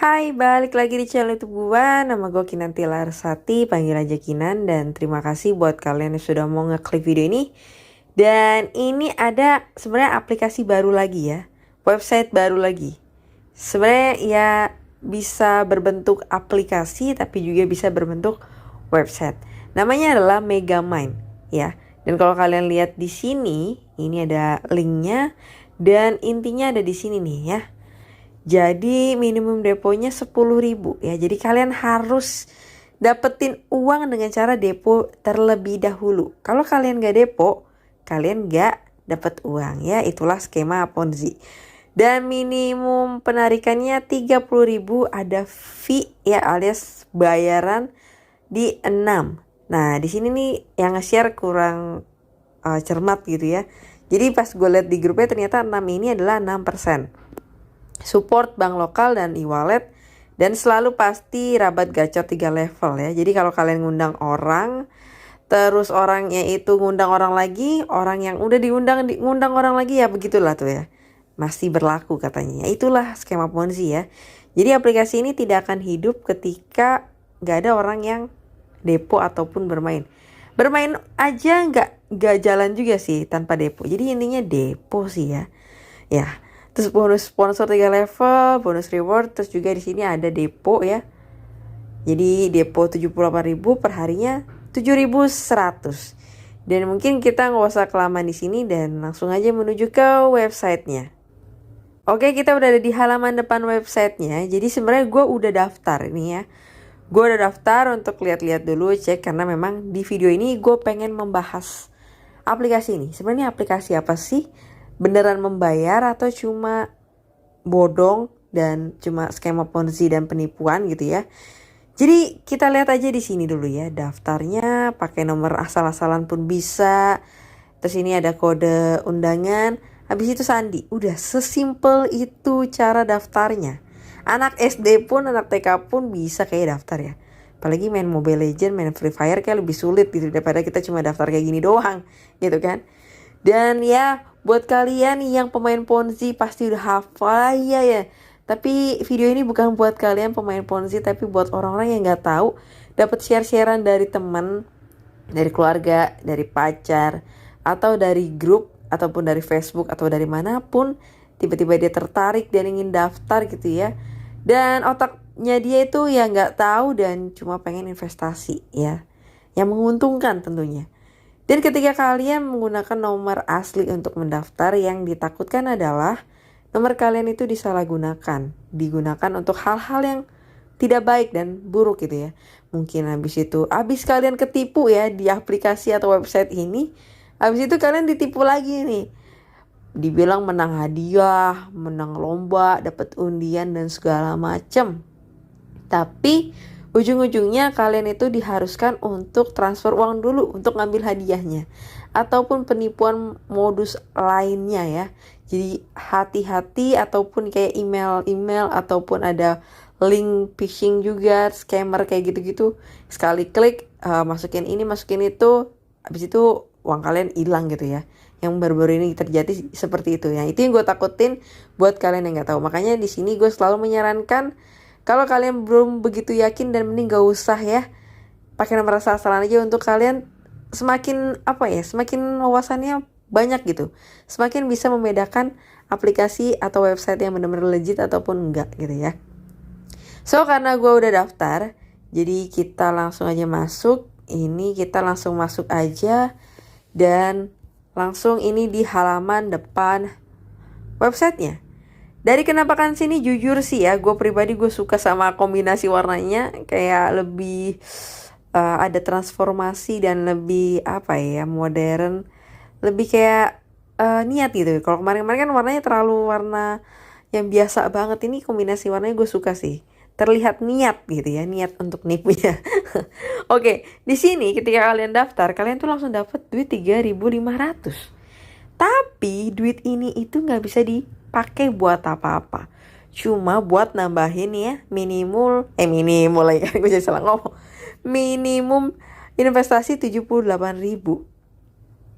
Hai, balik lagi di channel YouTube gua. Nama gue Kinanti Larsati, panggil aja Kinan. Dan terima kasih buat kalian yang sudah mau ngeklik video ini. Dan ini ada sebenarnya aplikasi baru lagi ya, website baru lagi. Sebenarnya ya bisa berbentuk aplikasi tapi juga bisa berbentuk website. Namanya adalah Megamind ya. Dan kalau kalian lihat di sini, ini ada linknya dan intinya ada di sini nih ya. Jadi minimum deponya 10.000 ya. Jadi kalian harus dapetin uang dengan cara depo terlebih dahulu. Kalau kalian gak depo, kalian gak dapet uang ya. Itulah skema Ponzi. Dan minimum penarikannya 30.000, ada fee ya alias bayaran di 6. Nah, di sini nih yang nge-share kurang cermat gitu ya. Jadi pas gue lihat di grupnya ternyata 6 ini adalah 6%. Support bank lokal dan e-wallet, dan selalu pasti rabat gacor 3 level ya. Jadi kalau kalian ngundang orang, terus orangnya itu ngundang orang lagi, orang yang udah ngundang orang lagi, ya begitulah tuh ya. Masih berlaku katanya. Itulah skema Ponzi ya. Jadi aplikasi ini tidak akan hidup ketika gak ada orang yang depo ataupun bermain. Bermain aja gak jalan juga sih tanpa depo. Jadi intinya depo sih ya. Ya. Terus bonus sponsor 3 level, bonus reward, terus juga di sini ada depo ya. Jadi depo 78.000 per harinya 7.100. Dan mungkin kita nggak usah kelamaan di sini dan langsung aja menuju ke websitenya. Oke, kita udah ada di halaman depan websitenya. Jadi sebenarnya gue udah daftar ini ya. Gue udah daftar untuk lihat-lihat dulu, cek, karena memang di video ini gue pengen membahas aplikasi ini. Sebenarnya aplikasi apa sih? Beneran membayar atau cuma bodong dan cuma skema Ponzi dan penipuan gitu ya. Jadi kita lihat aja di sini dulu ya, daftarnya pakai nomor asal-asalan pun bisa. Terus ini ada kode undangan, habis itu sandi. Udah sesimpel itu cara daftarnya. Anak SD pun, anak TK pun bisa kayak daftar ya. Apalagi main Mobile Legends, main Free Fire kayak lebih sulit gitu daripada kita cuma daftar kayak gini doang gitu kan. Dan ya buat kalian yang pemain Ponzi pasti udah hafal ya. Tapi video ini bukan buat kalian pemain Ponzi, tapi buat orang-orang yang nggak tahu, dapat share-sharean dari teman, dari keluarga, dari pacar, atau dari grup, ataupun dari Facebook atau dari manapun. Tiba-tiba dia tertarik dan ingin daftar gitu ya. Dan otaknya dia itu ya nggak tahu dan cuma pengen investasi ya, yang menguntungkan tentunya. Dan ketika kalian menggunakan nomor asli untuk mendaftar, yang ditakutkan adalah nomor kalian itu disalahgunakan. Digunakan untuk hal-hal yang tidak baik dan buruk gitu ya. Mungkin habis kalian ketipu ya di aplikasi atau website ini, habis itu kalian ditipu lagi nih. Dibilang menang hadiah, menang lomba, dapat undian dan segala macam. Tapi ujung-ujungnya kalian itu diharuskan untuk transfer uang dulu untuk ngambil hadiahnya. Ataupun penipuan modus lainnya ya. Jadi hati-hati, ataupun kayak email ataupun ada link phishing juga, scammer kayak gitu-gitu. Sekali klik masukin ini, masukin itu, habis itu uang kalian hilang gitu ya. Yang baru-baru ini terjadi seperti itu ya. Itu yang gue takutin buat kalian yang nggak tahu. Makanya di sini gue selalu menyarankan, kalau kalian belum begitu yakin, dan mending gak usah ya, pakai nomor asal-asalan aja untuk kalian semakin semakin wawasannya banyak gitu. Semakin bisa membedakan aplikasi atau website yang benar-benar legit ataupun enggak gitu ya. So karena gue udah daftar, jadi kita langsung aja masuk. Ini kita langsung masuk aja dan langsung ini di halaman depan websitenya. Dari kenampakan sini jujur sih ya, gue pribadi gue suka sama kombinasi warnanya, kayak lebih ada transformasi dan lebih modern, lebih kayak niat gitu. Kalau kemarin-kemarin kan warnanya terlalu warna yang biasa banget, ini kombinasi warnanya gue suka sih. Terlihat niat gitu ya, niat untuk nipunya. Oke, di sini ketika kalian daftar, kalian tuh langsung dapat duit 3.500. Tapi duit ini itu nggak bisa dipakai buat apa-apa. Cuma buat nambahin ya minimal lagi kan, gue jadi salah ngomong. Minimum investasi 78.000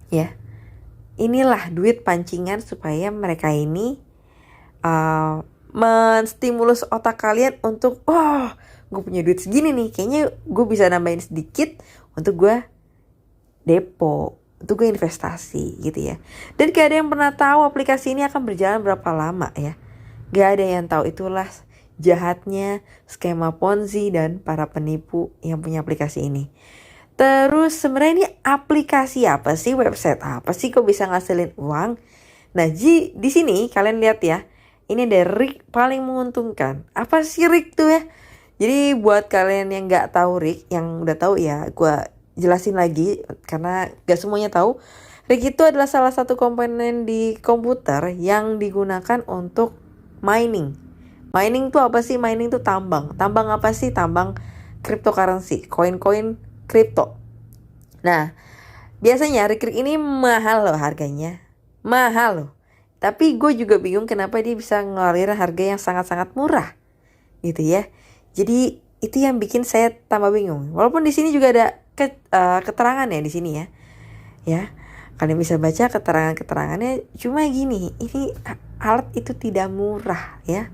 ya. Inilah duit pancingan supaya mereka ini menstimulus otak kalian untuk, oh, gue punya duit segini nih, kayaknya gue bisa nambahin sedikit untuk gue depo, untuk gue investasi gitu ya. Dan gak ada yang pernah tahu aplikasi ini akan berjalan berapa lama ya. Gak ada yang tahu, itulah jahatnya skema Ponzi dan para penipu yang punya aplikasi ini. Terus sebenarnya ini aplikasi apa sih, website apa sih kok bisa ngasilin uang? Nah, di sini kalian lihat ya. Ini ada rig paling menguntungkan. Apa sih rig tuh ya? Jadi buat kalian yang nggak tahu rig, yang udah tahu ya, gue jelasin lagi karena gak semuanya tahu. Rig itu adalah salah satu komponen di komputer yang digunakan untuk mining. Mining tuh apa sih? Mining tuh tambang. Tambang apa sih? Tambang cryptocurrency, koin-koin kripto. Nah, biasanya rig ini mahal loh harganya. Mahal loh. Tapi gue juga bingung kenapa dia bisa ngeluarin harga yang sangat-sangat murah. Gitu ya. Jadi itu yang bikin saya tambah bingung. Walaupun di sini juga ada keterangan ya di sini ya. Ya. Kalian bisa baca keterangan-keterangannya, cuma gini, ini alat itu tidak murah ya.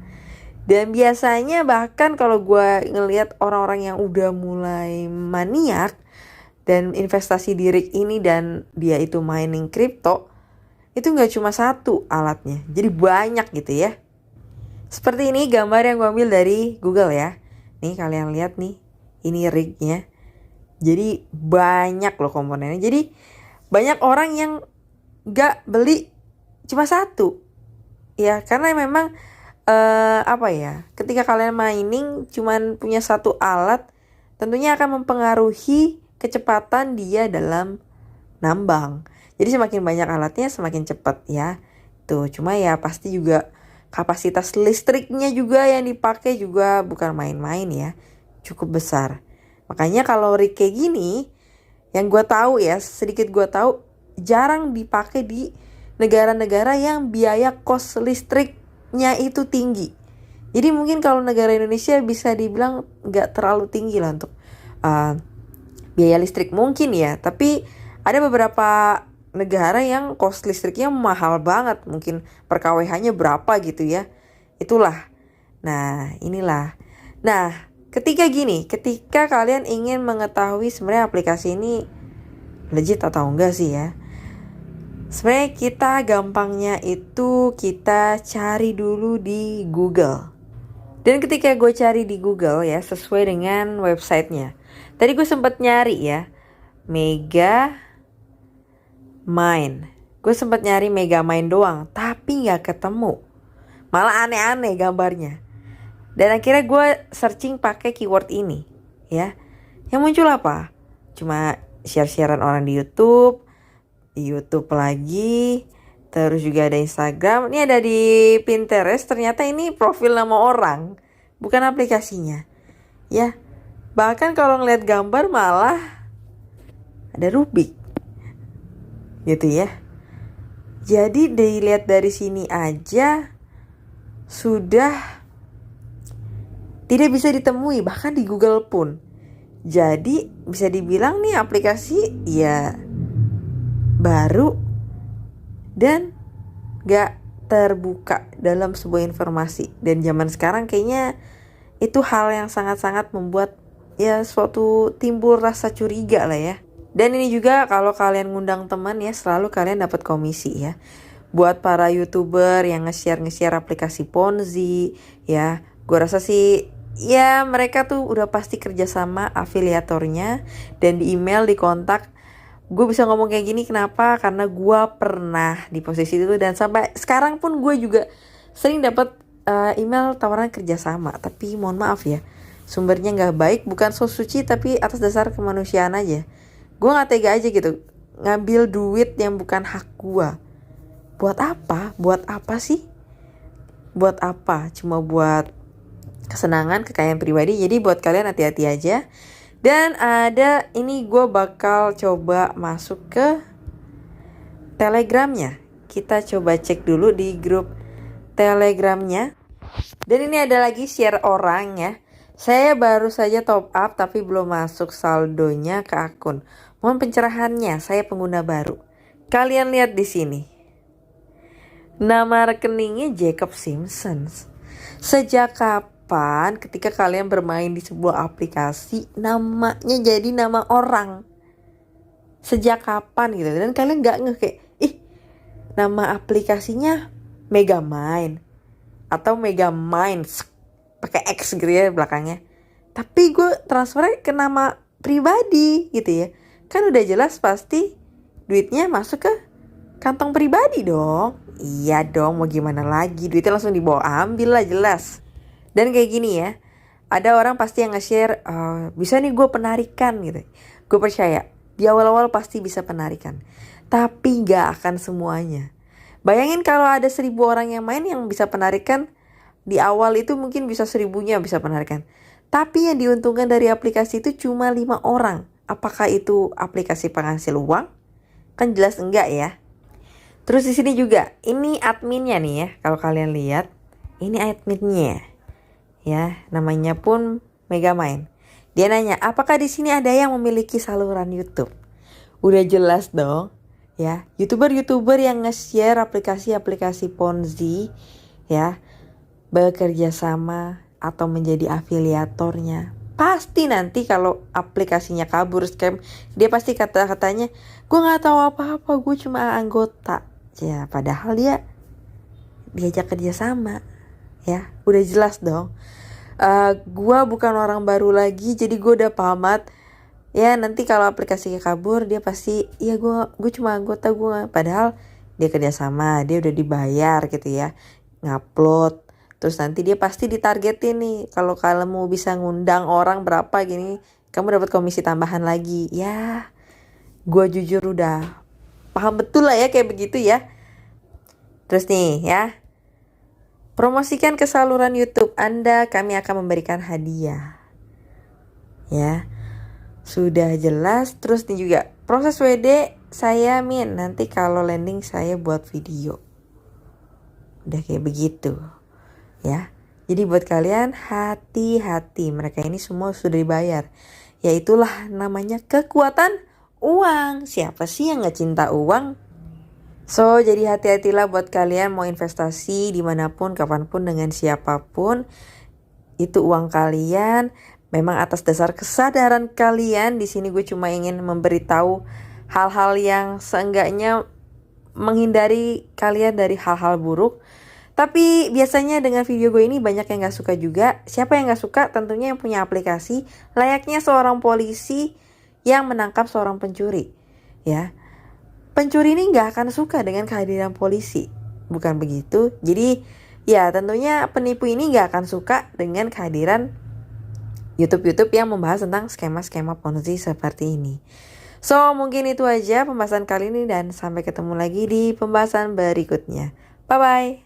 Dan biasanya bahkan kalau gue ngelihat orang-orang yang udah mulai maniak dan investasi di rig ini dan dia itu mining kripto, itu gak cuma satu alatnya, jadi banyak gitu ya. Seperti ini gambar yang gue ambil dari Google ya. Nih kalian lihat nih, ini rignya. Jadi banyak loh komponennya. Jadi banyak orang yang gak beli cuma satu. Ya karena memang ketika kalian mining cuman punya satu alat, tentunya akan mempengaruhi kecepatan dia dalam nambang. Jadi semakin banyak alatnya semakin cepat ya. Tuh, cuma ya pasti juga kapasitas listriknya juga yang dipakai juga bukan main-main ya. Cukup besar. Makanya kalau rig kayak gini, yang gue tahu ya, sedikit gue tahu, jarang dipakai di negara-negara yang biaya kos listriknya itu tinggi. Jadi mungkin kalau negara Indonesia bisa dibilang gak terlalu tinggi lah untuk biaya listrik mungkin ya. Tapi ada beberapa negara yang kos listriknya mahal banget. Mungkin per kWh-nya berapa gitu ya. Itulah. Nah inilah. Nah ketika kalian ingin mengetahui sebenarnya aplikasi ini legit atau enggak sih ya. Sebenarnya kita gampangnya itu kita cari dulu di Google. Dan ketika gue cari di Google ya sesuai dengan websitenya. Tadi gue sempat nyari ya Mega Mine. Gue sempat nyari Mega Mine doang, tapi gak ketemu. Malah aneh-aneh gambarnya. Dan akhirnya gue searching pakai keyword ini ya. Yang muncul apa? Cuma share-sharean orang di YouTube lagi. Terus juga ada Instagram. Ini ada di Pinterest. Ternyata ini profil nama orang, bukan aplikasinya. Ya. Bahkan kalau ngeliat gambar malah ada Rubik. Gitu ya. Jadi dilihat dari sini aja sudah tidak bisa ditemui, bahkan di Google pun. Jadi bisa dibilang nih aplikasi ya baru dan gak terbuka dalam sebuah informasi. Dan zaman sekarang kayaknya itu hal yang sangat-sangat membuat ya suatu timbul rasa curiga lah ya. Dan ini juga kalau kalian ngundang teman ya selalu kalian dapat komisi ya. Buat para YouTuber yang nge-share aplikasi Ponzi ya, gue rasa sih ya mereka tuh udah pasti kerjasama afiliatornya dan di email, di kontak. Gue bisa ngomong kayak gini kenapa? Karena gue pernah di posisi itu dan sampai sekarang pun gue juga sering dapat email tawaran kerjasama. Tapi mohon maaf ya, sumbernya nggak baik, bukan so suci tapi atas dasar kemanusiaan aja. Gue nggak tega aja gitu ngambil duit yang bukan hak gue. Buat apa? Buat apa sih? Buat apa? Cuma buat kesenangan, kekayaan pribadi. Jadi buat kalian hati-hati aja. Dan ada ini gue bakal coba masuk ke Telegramnya. Kita coba cek dulu di grup Telegramnya. Dan ini ada lagi share orang ya. Saya baru saja top up tapi belum masuk saldonya ke akun. Mohon pencerahannya, saya pengguna baru. Kalian lihat di sini. Nama rekeningnya Jacob Simpson. Sejak kapan ketika kalian bermain di sebuah aplikasi namanya jadi nama orang? Sejak kapan gitu? Dan kalian gak ngeh kayak, ih, nama aplikasinya Megamind atau Megaminds pakai X gitu ya belakangnya. Tapi gue transfer ke nama pribadi gitu ya. Kan udah jelas pasti duitnya masuk ke kantong pribadi dong. Iya dong, mau gimana lagi, duitnya langsung dibawa ambil lah jelas. Dan kayak gini ya, ada orang pasti yang nge-share, bisa nih gue penarikan gitu. Gue percaya, di awal-awal pasti bisa penarikan. Tapi gak akan semuanya. Bayangin kalau ada 1.000 orang yang main yang bisa penarikan, di awal itu mungkin bisa 1.000-nya bisa penarikan. Tapi yang diuntungkan dari aplikasi itu cuma 5 orang. Apakah itu aplikasi penghasil uang? Kan jelas enggak ya. Terus di sini juga, ini adminnya nih ya, kalau kalian lihat, ini adminnya. Ya, namanya pun Megamind. Dia nanya, apakah di sini ada yang memiliki saluran YouTube? Udah jelas dong, ya. YouTuber-YouTuber yang nge-share aplikasi-aplikasi Ponzi, ya, bekerja sama atau menjadi afiliatornya. Pasti nanti kalau aplikasinya kabur scam, dia pasti kata-katanya, gue nggak tahu apa-apa, gue cuma anggota. Ya, padahal dia diajak kerja sama, ya. Udah jelas dong. Gua bukan orang baru lagi, jadi gue udah pamat. Ya nanti kalau aplikasinya kabur, dia pasti, ya gue cuma anggota gue. Padahal dia kerjasama, dia udah dibayar gitu ya, ngupload. Terus nanti dia pasti ditargetin nih, kalau kamu bisa ngundang orang berapa gini, kamu dapat komisi tambahan lagi. Ya, gue jujur udah paham betul lah ya kayak begitu ya. Terus nih ya, promosikan ke saluran YouTube Anda, kami akan memberikan hadiah. Ya, sudah jelas. Terus nih juga, proses WD saya Min, nanti kalau landing saya buat video. Udah kayak begitu. Ya, jadi buat kalian hati-hati, mereka ini semua sudah dibayar. Ya itulah namanya kekuatan uang. Siapa sih yang gak cinta uang? So, jadi hati-hatilah buat kalian mau investasi dimanapun, kapanpun, dengan siapapun. Itu uang kalian, memang atas dasar kesadaran kalian. Di sini gue cuma ingin memberitahu hal-hal yang seenggaknya menghindari kalian dari hal-hal buruk. Tapi biasanya dengan video gue ini banyak yang gak suka juga. Siapa yang gak suka? Tentunya yang punya aplikasi, layaknya seorang polisi yang menangkap seorang pencuri. Ya, pencuri ini gak akan suka dengan kehadiran polisi, bukan begitu? Jadi ya tentunya penipu ini gak akan suka dengan kehadiran YouTube yang membahas tentang skema-skema Ponzi seperti ini. So mungkin itu aja pembahasan kali ini, dan sampai ketemu lagi di pembahasan berikutnya. Bye bye.